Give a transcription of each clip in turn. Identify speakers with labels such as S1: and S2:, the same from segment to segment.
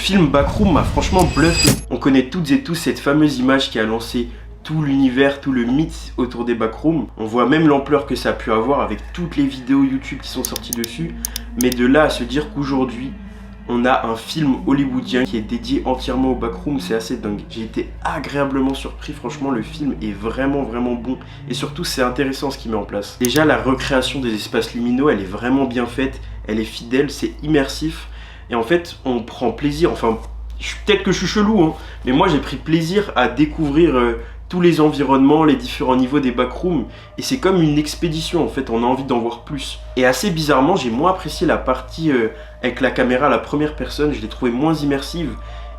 S1: film Backroom m'a franchement bluffé. On connaît toutes et tous cette fameuse image qui a lancé tout l'univers, tout le mythe autour des backrooms. On voit même l'ampleur que ça a pu avoir avec toutes les vidéos YouTube qui sont sorties dessus. Mais de là à se dire qu'aujourd'hui, on a un film hollywoodien qui est dédié entièrement aux backrooms, c'est assez dingue. J'ai été agréablement surpris, franchement le film est vraiment bon. Et surtout c'est intéressant ce qu'il met en place. Déjà la recréation des espaces liminaux, elle est vraiment bien faite, elle est fidèle, c'est immersif. Et en fait on prend plaisir, enfin peut-être que je suis chelou, hein, mais moi j'ai pris plaisir à découvrir tous les environnements, les différents niveaux des backrooms. Et c'est comme une expédition en fait, on a envie d'en voir plus. Et assez bizarrement, j'ai moins apprécié la partie avec la caméra à la première personne, je l'ai trouvé moins immersive.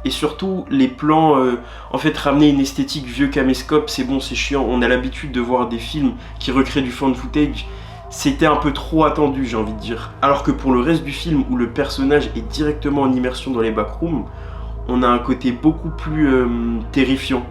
S1: Et surtout, les plans, en fait, ramener une esthétique vieux caméscope, c'est bon, c'est chiant. On a l'habitude de voir des films qui recréent du found footage. C'était un peu trop attendu, j'ai envie de dire. Alors que pour le reste du film, où le personnage est directement en immersion dans les backrooms, on a un côté beaucoup plus terrifiant.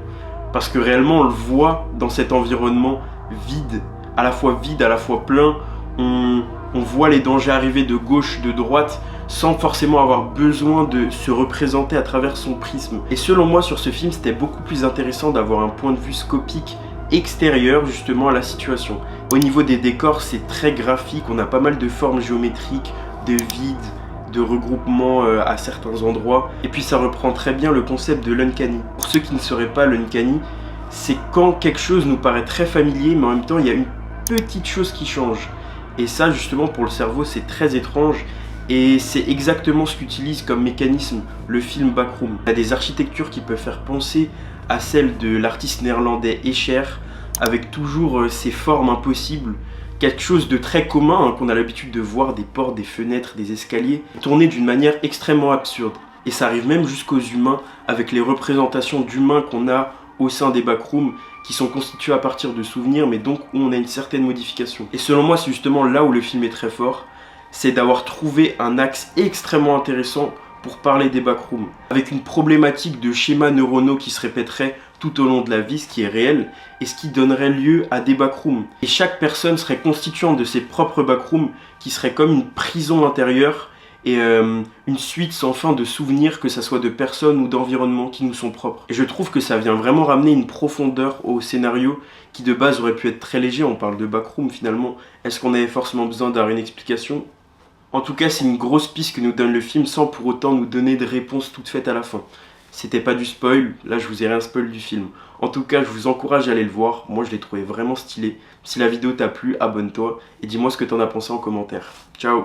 S1: Parce que réellement on le voit dans cet environnement vide, à la fois plein. On voit les dangers arriver de gauche, de droite, sans forcément avoir besoin de se représenter à travers son prisme. Et selon moi sur ce film, c'était beaucoup plus intéressant d'avoir un point de vue scopique extérieur justement à la situation. Au niveau des décors, c'est très graphique, on a pas mal de formes géométriques, de vides, de regroupement à certains endroits. Et puis ça reprend très bien le concept de l'uncanny. Pour ceux qui ne sauraient pas, l'uncanny, c'est quand quelque chose nous paraît très familier, mais en même temps il y a une petite chose qui change. Et ça justement pour le cerveau c'est très étrange. Et c'est exactement ce qu'utilise comme mécanisme le film Backroom. Il y a des architectures qui peuvent faire penser à celles de l'artiste néerlandais Escher, avec toujours ces formes impossibles. Quelque chose de très commun hein, qu'on a l'habitude de voir, des portes, des fenêtres, des escaliers, tournés d'une manière extrêmement absurde. Et ça arrive même jusqu'aux humains, avec les représentations d'humains qu'on a au sein des backrooms, qui sont constitués à partir de souvenirs, mais donc où on a une certaine modification. Et selon moi, c'est justement là où le film est très fort, c'est d'avoir trouvé un axe extrêmement intéressant pour parler des backrooms, avec une problématique de schémas neuronaux qui se répéterait tout au long de la vie, ce qui est réel, et ce qui donnerait lieu à des backrooms. Et chaque personne serait constituante de ses propres backrooms, qui serait comme une prison intérieure, et une suite sans fin de souvenirs, que ça soit de personnes ou d'environnements qui nous sont propres. Et je trouve que ça vient vraiment ramener une profondeur au scénario, qui de base aurait pu être très léger, on parle de backroom finalement. Est-ce qu'on avait forcément besoin d'avoir une explication ? En tout cas, c'est une grosse piste que nous donne le film sans pour autant nous donner de réponses toutes faites à la fin. C'était pas du spoil, là je vous ai rien spoil du film. En tout cas, je vous encourage à aller le voir, moi je l'ai trouvé vraiment stylé. Si la vidéo t'a plu, abonne-toi et dis-moi ce que t'en as pensé en commentaire. Ciao!